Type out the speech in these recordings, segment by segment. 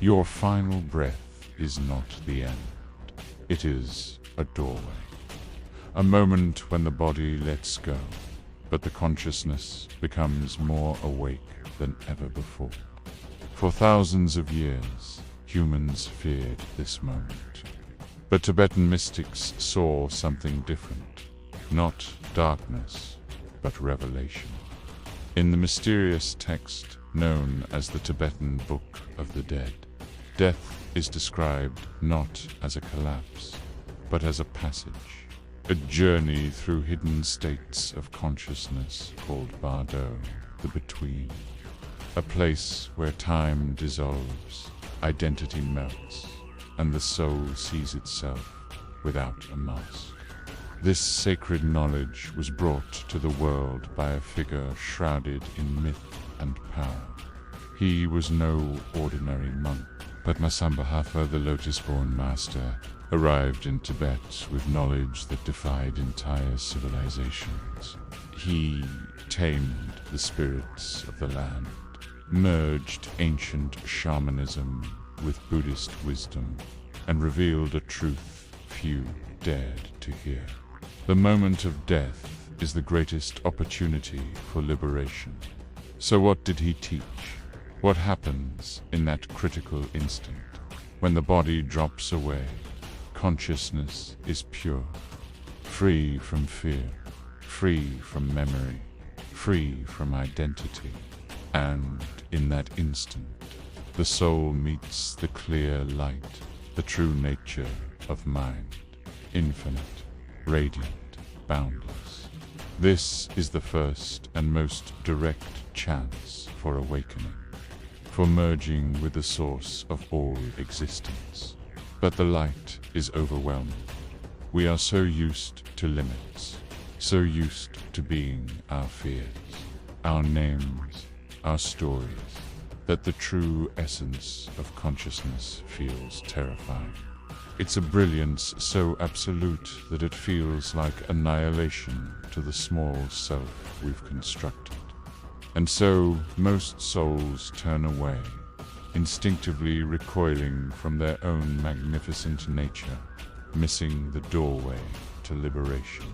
Your final breath is not the end. It is a doorway. A moment when the body lets go, but the consciousness becomes more awake than ever before. For thousands of years, humans feared this moment. But Tibetan mystics saw something different. Not darkness, but revelation. In the mysterious text known as the Tibetan Book of the Dead, death is described not as a collapse, but as a passage, a journey through hidden states of consciousness called bardo, the between, a place where time dissolves, identity melts, and the soul sees itself without a mask. This sacred knowledge was brought to the world by a figure shrouded in myth and power. He was no ordinary monk, but Masambhafa, the lotus-born master, arrived in Tibet with knowledge that defied entire civilizations. He tamed the spirits of the land, merged ancient shamanism with Buddhist wisdom, and revealed a truth few dared to hear. The moment of death is the greatest opportunity for liberation. So what did he teach? What happens in that critical instant? When the body drops away, consciousness is pure, free from fear, free from memory, free from identity. And in that instant, the soul meets the clear light, the true nature of mind, infinite, radiant, boundless. This is the first and most direct chance for awakening, for merging with the source of all existence. But the light is overwhelming. We are so used to limits, so used to being our fears, our names, our stories, that the true essence of consciousness feels terrifying. It's a brilliance so absolute that it feels like annihilation to the small self we've constructed. And so most souls turn away, instinctively recoiling from their own magnificent nature, missing the doorway to liberation.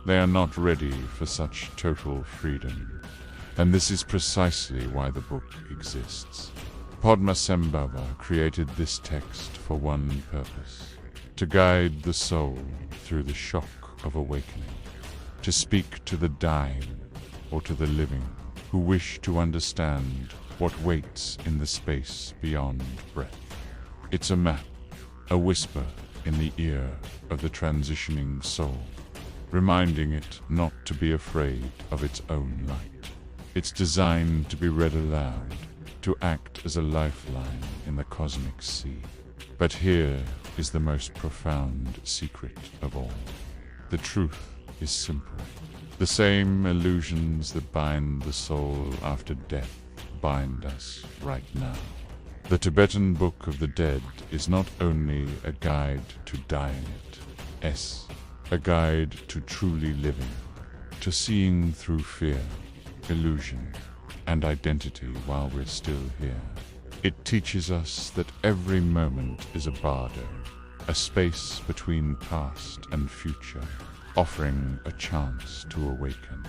They are not ready for such total freedom, and this is precisely why the book exists. Padmasambhava created this text for one purpose: to guide the soul through the shock of awakening, to speak to the dying or to the living who wish to understand what waits in the space beyond breath. It's a map, a whisper in the ear of the transitioning soul, reminding it not to be afraid of its own light. It's designed to be read aloud, to act as a lifeline in the cosmic sea. But here is the most profound secret of all. The truth is simple. The same illusions that bind the soul after death bind us right now. The Tibetan Book of the Dead is not only a guide to dying a guide to truly living, to seeing through fear, illusion, and identity while we're still here. It teaches us that every moment is a bardo, a space between past and future, offering a chance to awaken.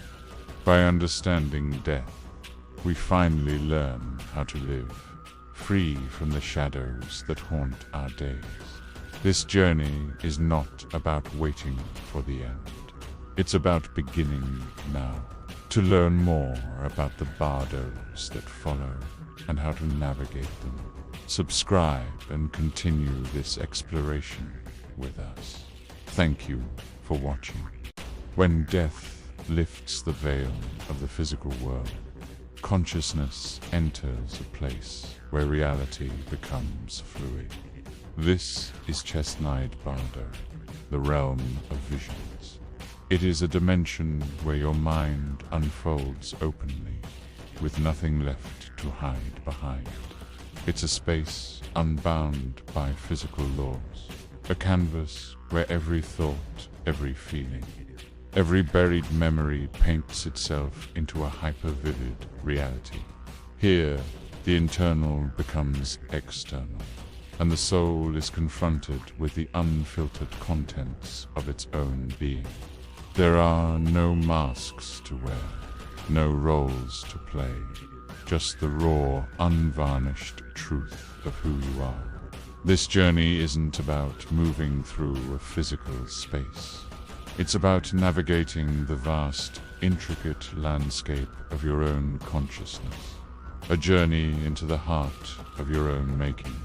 By understanding death, we finally learn how to live, free from the shadows that haunt our days. This journey is not about waiting for the end. It's about beginning now, to learn more about the bardos that follow and how to navigate them. Subscribe and continue this exploration with us. Thank you for watching. When death lifts the veil of the physical world, consciousness enters a place where reality becomes fluid. This is Chestnut Bardo, the realm of visions. It is a dimension where your mind unfolds openly, with nothing left to hide behind. It's a space unbound by physical laws, a canvas where every thought, every feeling, every buried memory paints itself into a hyper-vivid reality. Here, the internal becomes external, and the soul is confronted with the unfiltered contents of its own being. There are no masks to wear, no roles to play, just the raw, unvarnished truth of who you are. This journey isn't about moving through a physical space. It's about navigating the vast, intricate landscape of your own consciousness. A journey into the heart of your own making.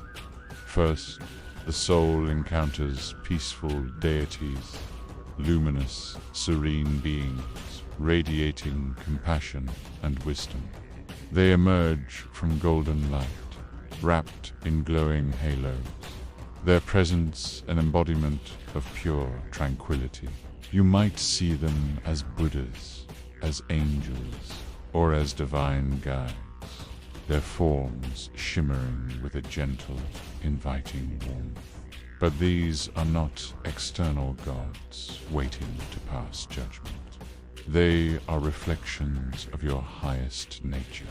First, the soul encounters peaceful deities, luminous, serene beings, radiating compassion and wisdom. They emerge from golden light, wrapped in glowing halos, their presence an embodiment of pure tranquility. You might see them as Buddhas, as angels, or as divine guides, their forms shimmering with a gentle, inviting warmth. But these are not external gods waiting to pass judgment. They are reflections of your highest nature,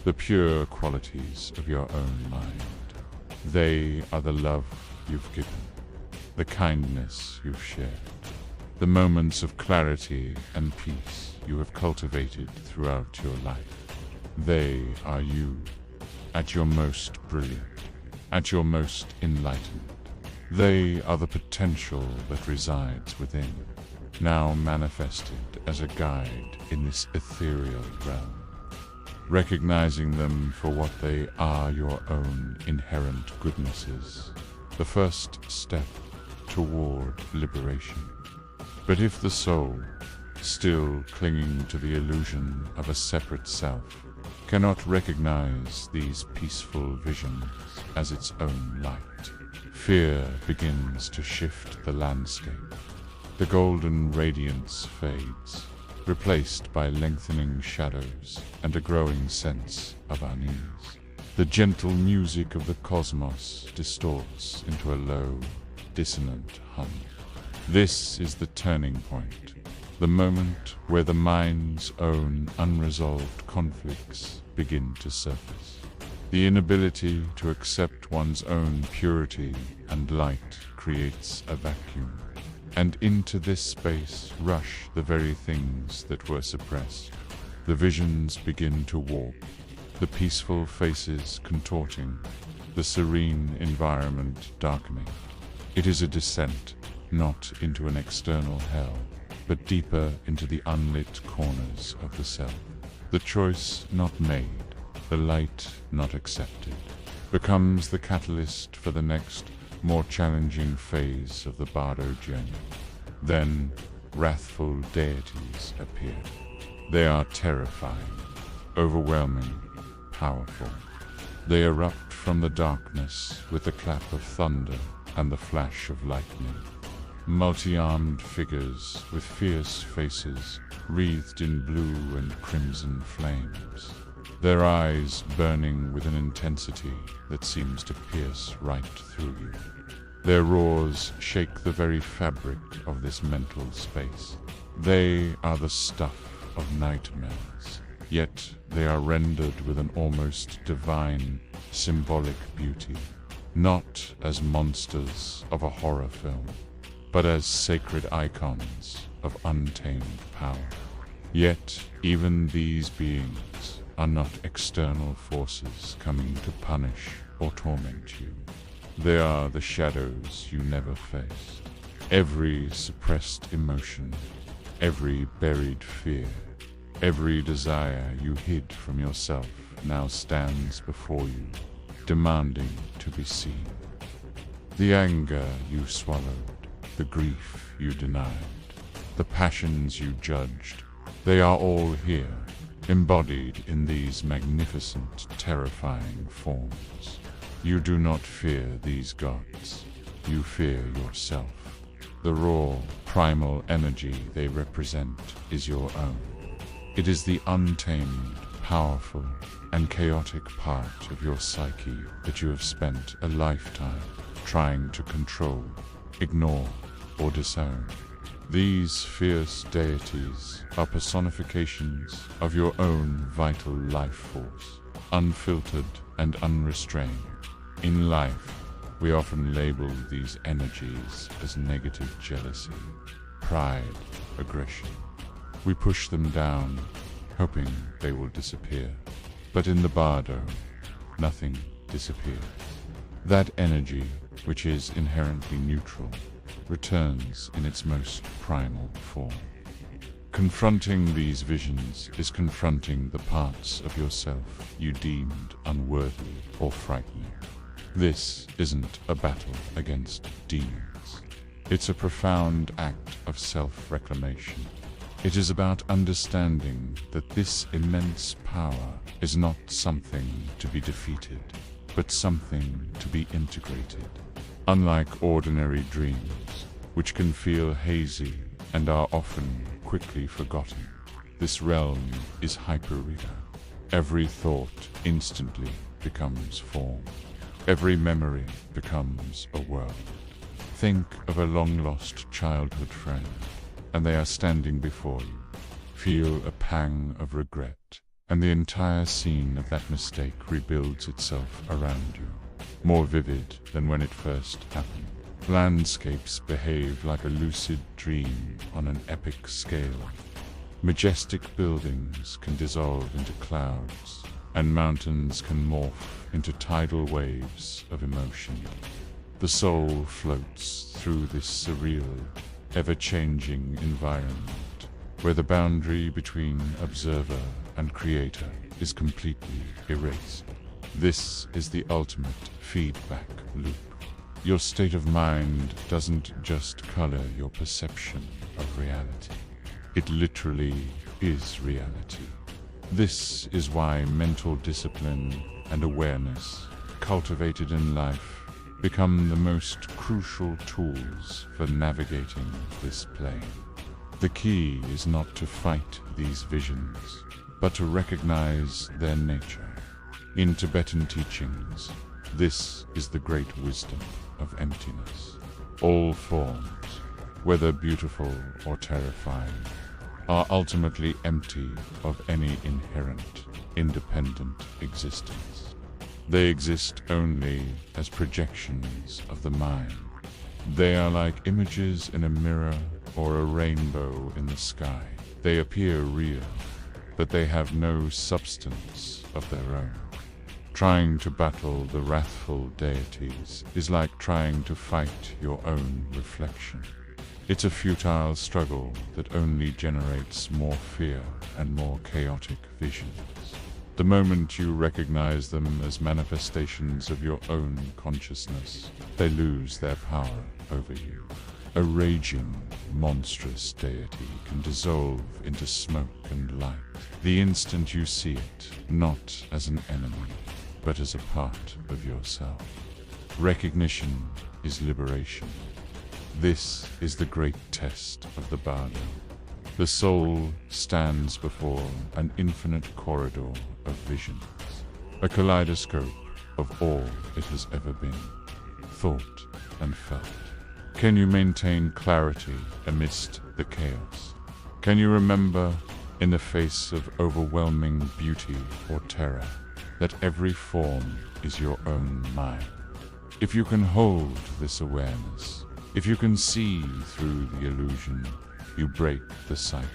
the pure qualities of your own mind. They are the love you've given, the kindness you've shared, the moments of clarity and peace you have cultivated throughout your life. They are you, at your most brilliant, at your most enlightened. They are the potential that resides within, now manifested as a guide in this ethereal realm. Recognizing them for what they are, your own inherent goodnesses, the first step toward liberation. But if the soul, still clinging to the illusion of a separate self, cannot recognize these peaceful visions as its own light, fear begins to shift the landscape. The golden radiance fades, replaced by lengthening shadows and a growing sense of unease. The gentle music of the cosmos distorts into a low, dissonant hum. This is the turning point, the moment where the mind's own unresolved conflicts begin to surface. The inability to accept one's own purity and light creates a vacuum, and into this space rush the very things that were suppressed. The visions begin to warp, the peaceful faces contorting, the serene environment darkening. It is a descent, not into an external hell, but deeper into the unlit corners of the self. The choice not made, the light not accepted, becomes the catalyst for the next, more challenging phase of the bardo journey. Then, wrathful deities appear. They are terrifying, overwhelming, powerful. They erupt from the darkness with the clap of thunder and the flash of lightning. Multi-armed figures with fierce faces wreathed in blue and crimson flames, their eyes burning with an intensity that seems to pierce right through you. Their roars shake the very fabric of this mental space. They are the stuff of nightmares, yet they are rendered with an almost divine, symbolic beauty, not as monsters of a horror film, but as sacred icons of untamed power. Yet even these beings are not external forces coming to punish or torment you. They are the shadows you never faced. Every suppressed emotion, every buried fear, every desire you hid from yourself now stands before you, demanding to be seen. The anger you swallowed, the grief you denied, the passions you judged, they are all here, embodied in these magnificent, terrifying forms. You do not fear these gods, you fear yourself. The raw, primal energy they represent is your own. It is the untamed, powerful, and chaotic part of your psyche that you have spent a lifetime trying to control, ignore, or disown. These fierce deities are personifications of your own vital life force, unfiltered and unrestrained. In life, we often label these energies as negative jealousy, pride, aggression. We push them down, hoping they will disappear. But in the bardo, nothing disappears. That energy, which is inherently neutral, returns in its most primal form. Confronting these visions is confronting the parts of yourself you deemed unworthy or frightening. This isn't a battle against demons. It's a profound act of self-reclamation. It is about understanding that this immense power is not something to be defeated, but something to be integrated. Unlike ordinary dreams, which can feel hazy and are often quickly forgotten, this realm is hyperreal. Every thought instantly becomes form. Every memory becomes a world. Think of a long-lost childhood friend, and they are standing before you. Feel a pang of regret, and the entire scene of that mistake rebuilds itself around you, more vivid than when it first happened. Landscapes behave like a lucid dream on an epic scale. Majestic buildings can dissolve into clouds, and mountains can morph into tidal waves of emotion. The soul floats through this surreal, ever-changing environment, where the boundary between observer and creator is completely erased. This is the ultimate feedback loop. Your state of mind doesn't just color your perception of reality. It literally is reality. This is why mental discipline and awareness, cultivated in life, become the most crucial tools for navigating this plane. The key is not to fight these visions, but to recognize their nature. In Tibetan teachings, this is the great wisdom of emptiness. All forms, whether beautiful or terrifying, are ultimately empty of any inherent, independent existence. They exist only as projections of the mind. They are like images in a mirror or a rainbow in the sky. They appear real, but they have no substance of their own. Trying to battle the wrathful deities is like trying to fight your own reflection. It's a futile struggle that only generates more fear and more chaotic visions. The moment you recognize them as manifestations of your own consciousness, they lose their power over you. A raging, monstrous deity can dissolve into smoke and light the instant you see it, not as an enemy, but as a part of yourself. Recognition is liberation. This is the great test of the bardo. The soul stands before an infinite corridor of visions, a kaleidoscope of all it has ever been, thought and felt. Can you maintain clarity amidst the chaos? Can you remember, in the face of overwhelming beauty or terror, that every form is your own mind? If you can hold this awareness, if you can see through the illusion, you break the cycle.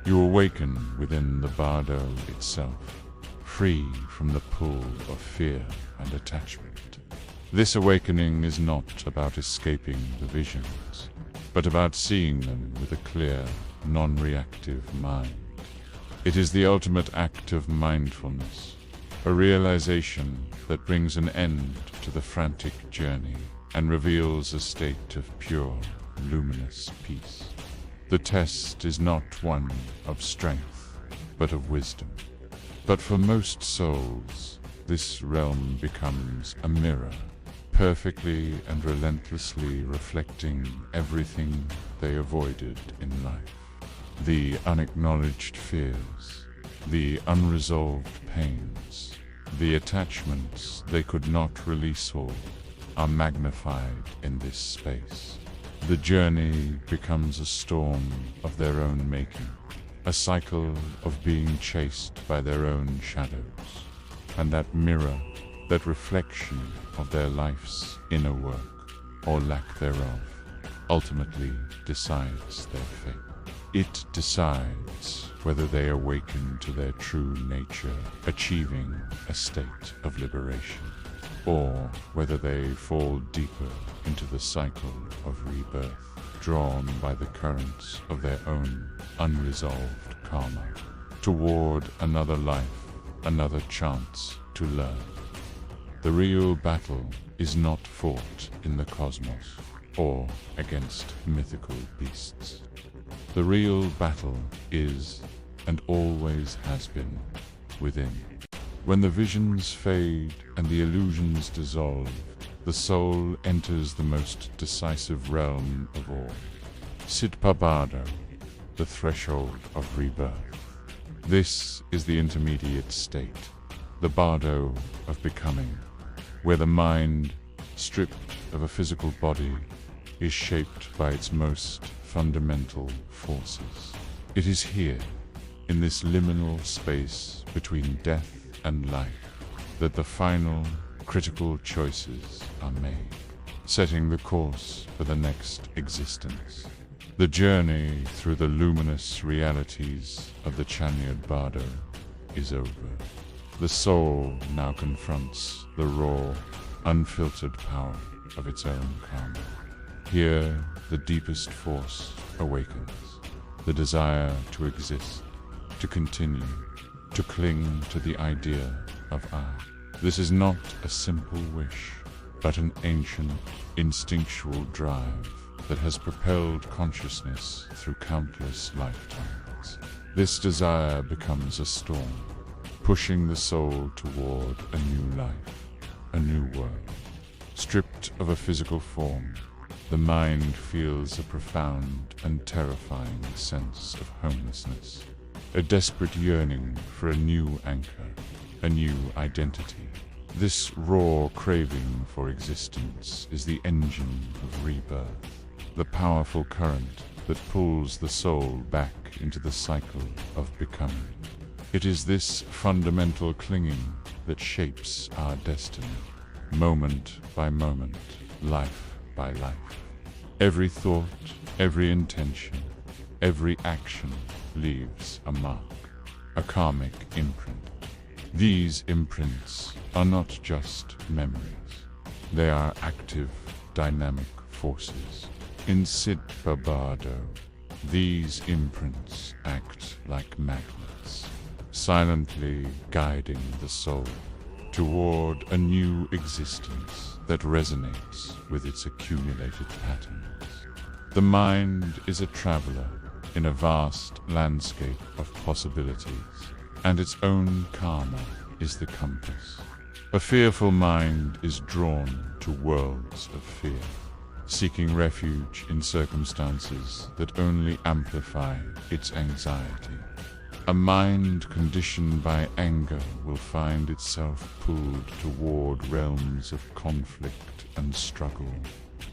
You awaken within the bardo itself, free from the pull of fear and attachment. This awakening is not about escaping the visions, but about seeing them with a clear, non-reactive mind. It is the ultimate act of mindfulness, a realization that brings an end to the frantic journey and reveals a state of pure, luminous peace. The test is not one of strength, but of wisdom. But for most souls, this realm becomes a mirror, perfectly and relentlessly reflecting everything they avoided in life. The unacknowledged fears, the unresolved pains, the attachments they could not release all, are magnified in this space. The journey becomes a storm of their own making, a cycle of being chased by their own shadows, and that mirror, that reflection of their life's inner work, or lack thereof, ultimately decides their fate. It decides whether they awaken to their true nature, achieving a state of liberation, or whether they fall deeper into the cycle of rebirth, drawn by the currents of their own unresolved karma, toward another life, another chance to learn. The real battle is not fought in the cosmos or against mythical beasts. The real battle is, and always has been, within. When the visions fade and the illusions dissolve, the soul enters the most decisive realm of all. Bardo, the threshold of rebirth. This is the intermediate state, the bardo of becoming, where the mind, stripped of a physical body, is shaped by its most fundamental forces. It is here, in this liminal space between death and life, that the final, critical choices are made, setting the course for the next existence. The journey through the luminous realities of the Chanyad Bardo is over. The soul now confronts the raw, unfiltered power of its own karma. Here, the deepest force awakens, the desire to exist, to continue, to cling to the idea of I. This is not a simple wish, but an ancient, instinctual drive that has propelled consciousness through countless lifetimes. This desire becomes a storm, pushing the soul toward a new life, a new world. Stripped of a physical form, the mind feels a profound and terrifying sense of homelessness, a desperate yearning for a new anchor, a new identity. This raw craving for existence is the engine of rebirth, the powerful current that pulls the soul back into the cycle of becoming. It is this fundamental clinging that shapes our destiny, moment by moment, life by life. Every thought, every intention, every action leaves a mark, a karmic imprint. These imprints are not just memories. They are active, dynamic forces. In Bardo, these imprints act like magnets, silently guiding the soul toward a new existence that resonates with its accumulated patterns. The mind is a traveler in a vast landscape of possibilities, and its own karma is the compass. A fearful mind is drawn to worlds of fear, seeking refuge in circumstances that only amplify its anxiety. A mind conditioned by anger will find itself pulled toward realms of conflict and struggle.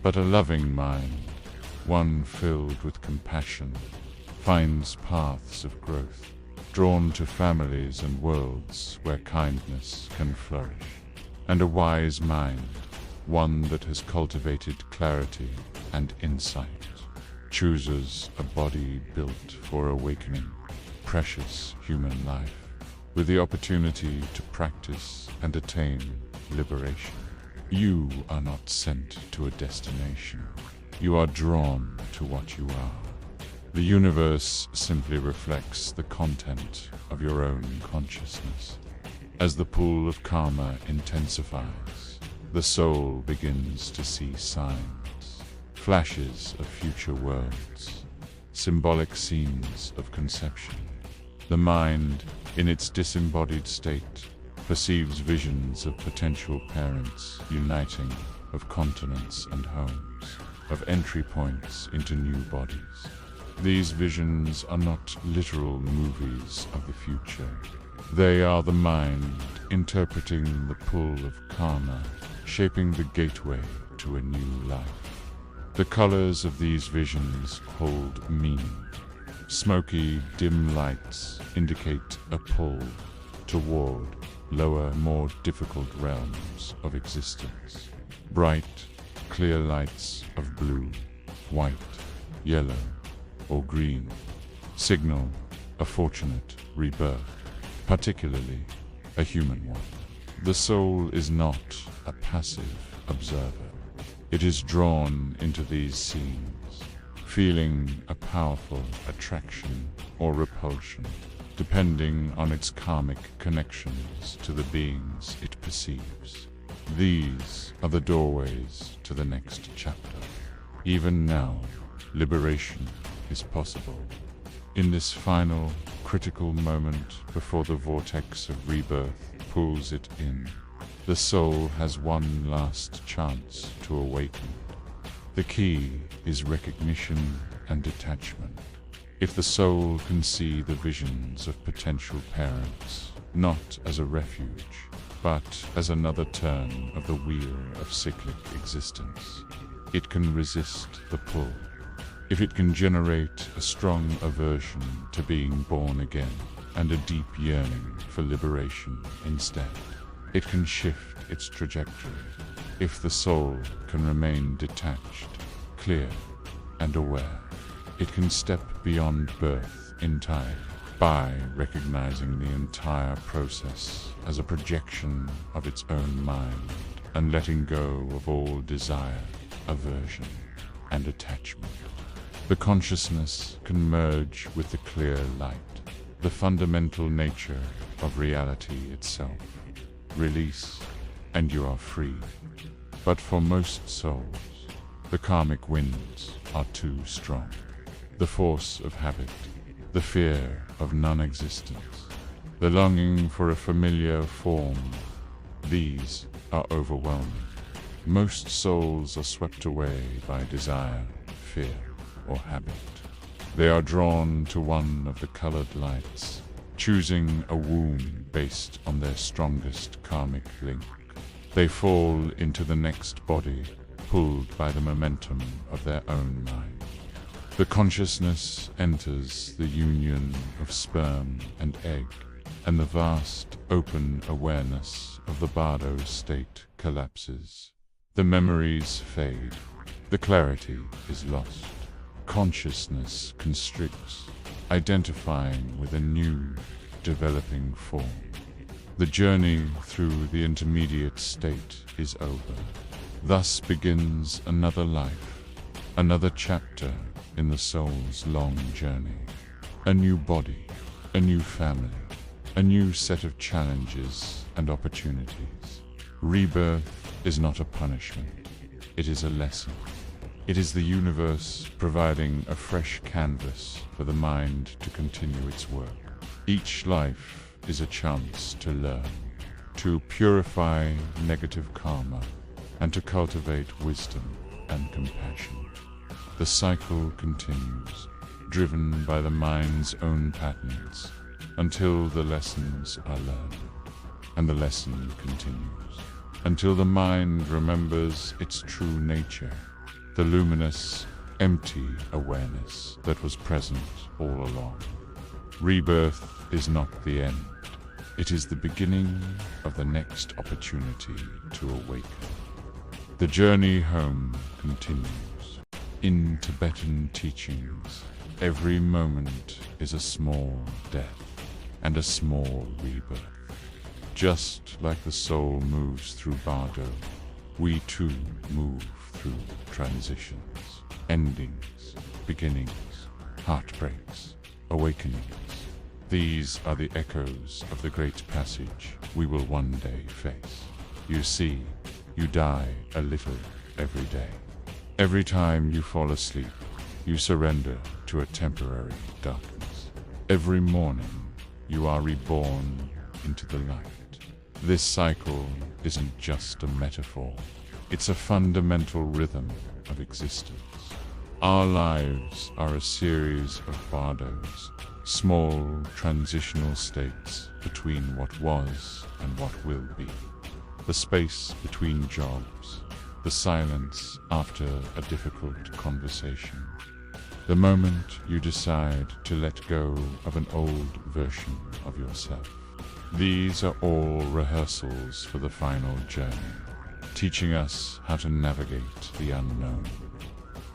But a loving mind, one filled with compassion, finds paths of growth, drawn to families and worlds where kindness can flourish. And a wise mind, one that has cultivated clarity and insight, chooses a body built for awakening, precious human life, with the opportunity to practice and attain liberation. You are not sent to a destination. You are drawn to what you are. The universe simply reflects the content of your own consciousness. As the pool of karma intensifies, the soul begins to see signs, flashes of future worlds, symbolic scenes of conception. The mind, in its disembodied state, perceives visions of potential parents uniting, of continents and homes, of entry points into new bodies. These visions are not literal movies of the future. They are the mind interpreting the pull of karma, shaping the gateway to a new life. The colors of these visions hold meaning. Smoky, dim lights indicate a pull toward lower, more difficult realms of existence. Bright, clear lights of blue, white, yellow, or green signal a fortunate rebirth, particularly a human one. The soul is not a passive observer. It is drawn into these scenes, feeling a powerful attraction or repulsion, depending on its karmic connections to the beings it perceives. These are the doorways to the next chapter. Even now, liberation is possible. In this final, critical moment before the vortex of rebirth pulls it in, the soul has one last chance to awaken. The key is recognition and detachment. If the soul can see the visions of potential parents, not as a refuge, but as another turn of the wheel of cyclic existence, it can resist the pull. If it can generate a strong aversion to being born again and a deep yearning for liberation instead, it can shift its trajectory. If the soul can remain detached, clear, and aware, it can step beyond birth entirely by recognizing the entire process as a projection of its own mind and letting go of all desire, aversion, and attachment. The consciousness can merge with the clear light, the fundamental nature of reality itself. Release, and you are free. But for most souls, the karmic winds are too strong. The force of habit, the fear of non-existence, the longing for a familiar form, these are overwhelming. Most souls are swept away by desire, fear, or habit. They are drawn to one of the colored lights, choosing a womb based on their strongest karmic link. They fall into the next body, pulled by the momentum of their own mind. The consciousness enters the union of sperm and egg, and the vast, open awareness of the bardo state collapses. The memories fade. The clarity is lost. Consciousness constricts, identifying with a new, developing form. The journey through the intermediate state is over. Thus begins another life, another chapter in the soul's long journey. A new body, a new family, a new set of challenges and opportunities. Rebirth is not a punishment, it is a lesson. It is the universe providing a fresh canvas for the mind to continue its work. Each life is a chance to learn, to purify negative karma, and to cultivate wisdom and compassion. The cycle continues, driven by the mind's own patterns, until the lessons are learned, and the lesson continues, until the mind remembers its true nature, the luminous, empty awareness that was present all along. Rebirth is not the end. It is the beginning of the next opportunity to awaken. The journey home continues. In Tibetan teachings, every moment is a small death and a small rebirth. Just like the soul moves through bardo, we too move through transitions, endings, beginnings, heartbreaks, awakenings. These are the echoes of the great passage we will one day face. You see, you die a little every day. Every time you fall asleep, you surrender to a temporary darkness. Every morning, you are reborn into the light. This cycle isn't just a metaphor. It's a fundamental rhythm of existence. Our lives are a series of bardos, small transitional states between what was and what will be. The space between jobs, the silence after a difficult conversation, the moment you decide to let go of an old version of yourself. These are all rehearsals for the final journey, teaching us how to navigate the unknown.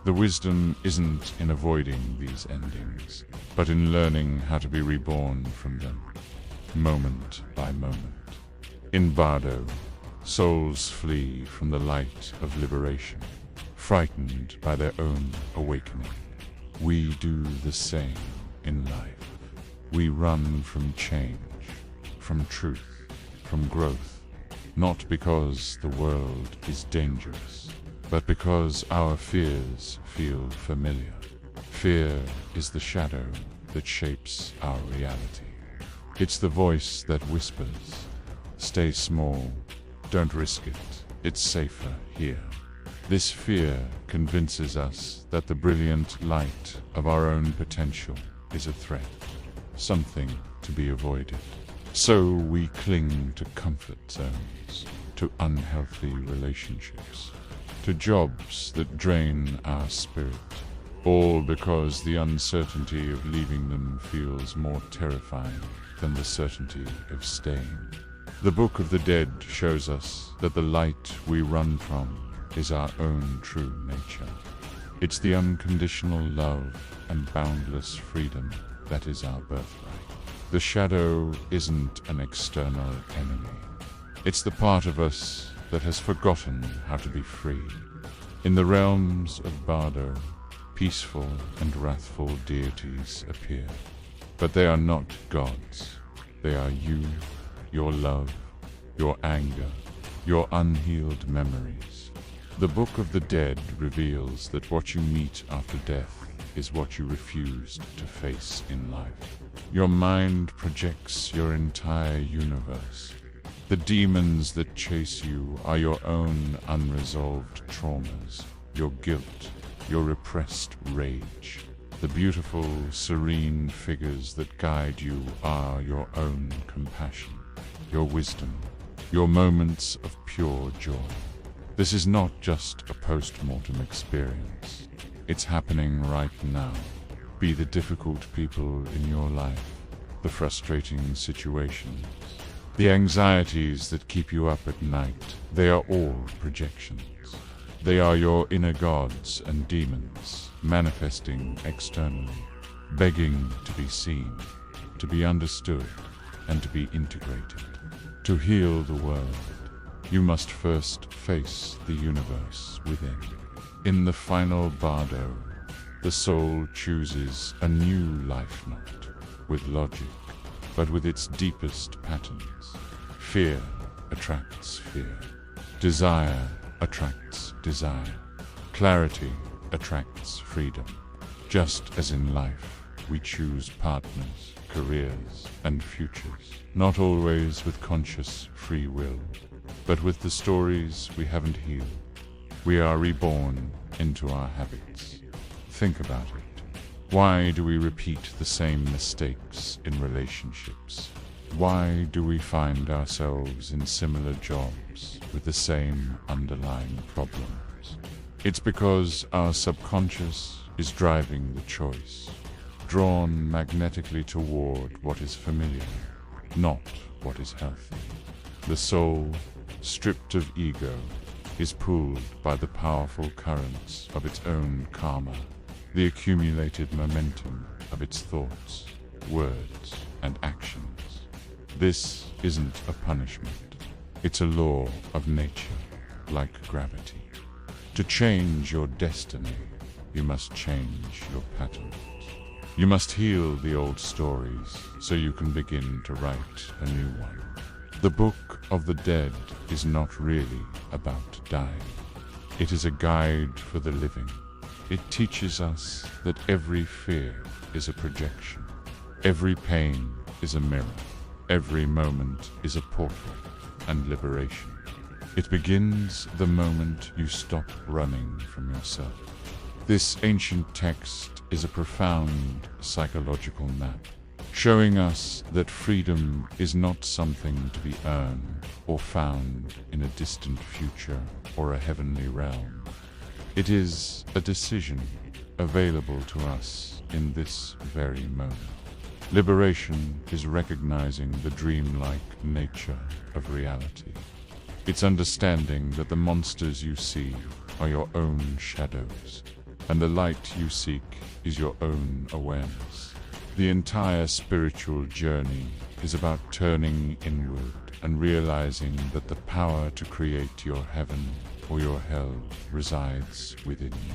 The wisdom isn't in avoiding these endings, but in learning how to be reborn from them, moment by moment. In Bardo, souls flee from the light of liberation, frightened by their own awakening. We do the same in life. We run from change, from truth, from growth, not because the world is dangerous, but because our fears feel familiar. Fear is the shadow that shapes our reality. It's the voice that whispers, "Stay small, don't risk it, it's safer here." This fear convinces us that the brilliant light of our own potential is a threat, something to be avoided. So we cling to comfort zones, to unhealthy relationships, to jobs that drain our spirit, all because the uncertainty of leaving them feels more terrifying than the certainty of staying. The Book of the Dead shows us that the light we run from is our own true nature. It's the unconditional love and boundless freedom that is our birthright. The shadow isn't an external enemy. It's the part of us that has forgotten how to be free. In the realms of Bardo, peaceful and wrathful deities appear. But they are not gods. They are you, your love, your anger, your unhealed memories. The Book of the Dead reveals that what you meet after death is what you refused to face in life. Your mind projects your entire universe. The demons that chase you are your own unresolved traumas, your guilt, your repressed rage. The beautiful, serene figures that guide you are your own compassion, your wisdom, your moments of pure joy. This is not just a post-mortem experience. It's happening right now. Be the difficult people in your life, the frustrating situations, the anxieties that keep you up at night. They are all projections. They are your inner gods and demons, manifesting externally, begging to be seen, to be understood, and to be integrated. To heal the world, you must first face the universe within. In the final Bardo, the soul chooses a new life knot, with logic, but with its deepest patterns. Fear attracts fear. Desire attracts desire. Clarity attracts freedom. Just as in life, we choose partners, careers, and futures, not always with conscious free will, but with the stories we haven't healed. We are reborn into our habits. Think about it. Why do we repeat the same mistakes in relationships? Why do we find ourselves in similar jobs with the same underlying problems? It's because our subconscious is driving the choice, drawn magnetically toward what is familiar, not what is healthy. The soul, stripped of ego, is pulled by the powerful currents of its own karma, the accumulated momentum of its thoughts, words, and actions. This isn't a punishment. It's a law of nature, like gravity. To change your destiny, you must change your patterns. You must heal the old stories so you can begin to write a new one. The Book of the Dead is not really about dying. It is a guide for the living. It teaches us that every fear is a projection. Every pain is a mirror. Every moment is a portal and liberation. It begins the moment you stop running from yourself. This ancient text is a profound psychological map, showing us that freedom is not something to be earned or found in a distant future or a heavenly realm. It is a decision available to us in this very moment. Liberation is recognizing the dreamlike nature of reality. It's understanding that the monsters you see are your own shadows, and the light you seek is your own awareness. The entire spiritual journey is about turning inward and realizing that the power to create your heaven or your hell resides within you.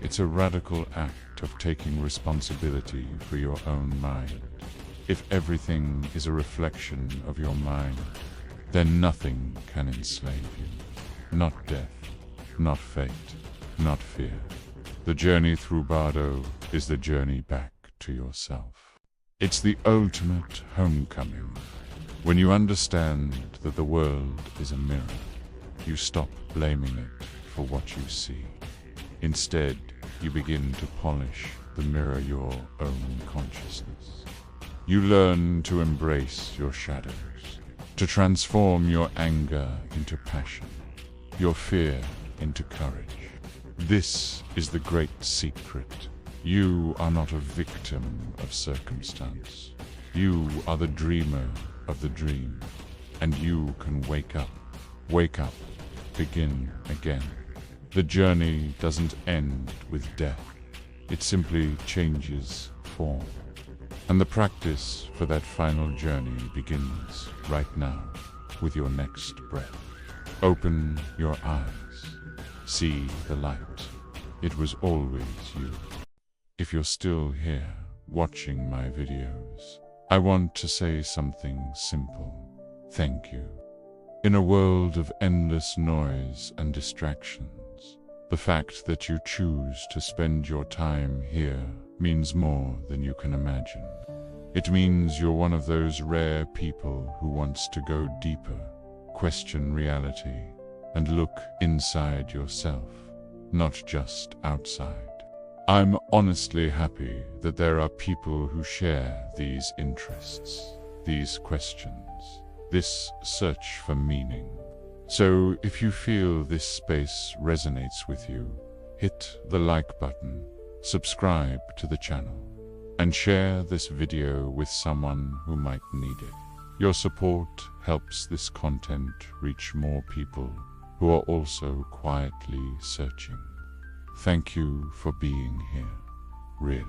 It's a radical act of taking responsibility for your own mind. If everything is a reflection of your mind, then nothing can enslave you. Not death, not fate, not fear. The journey through Bardo is the journey back to yourself. It's the ultimate homecoming. When you understand that the world is a mirror, you stop blaming it for what you see. Instead, you begin to polish the mirror your own consciousness. You learn to embrace your shadows, to transform your anger into passion, your fear into courage. This is the great secret. You are not a victim of circumstance. You are the dreamer of the dream, and you can wake up, begin again. The journey doesn't end with death. It simply changes form. And the practice for that final journey begins right now with your next breath. Open your eyes. See the light. It was always you. If you're still here watching my videos, I want to say something simple. Thank you. In a world of endless noise and distractions, the fact that you choose to spend your time here means more than you can imagine. It means you're one of those rare people who wants to go deeper, question reality, and look inside yourself, not just outside. I'm honestly happy that there are people who share these interests, these questions, this search for meaning. So if you feel this space resonates with you, hit the like button, subscribe to the channel, and share this video with someone who might need it. Your support helps this content reach more people who are also quietly searching. Thank you for being here, really.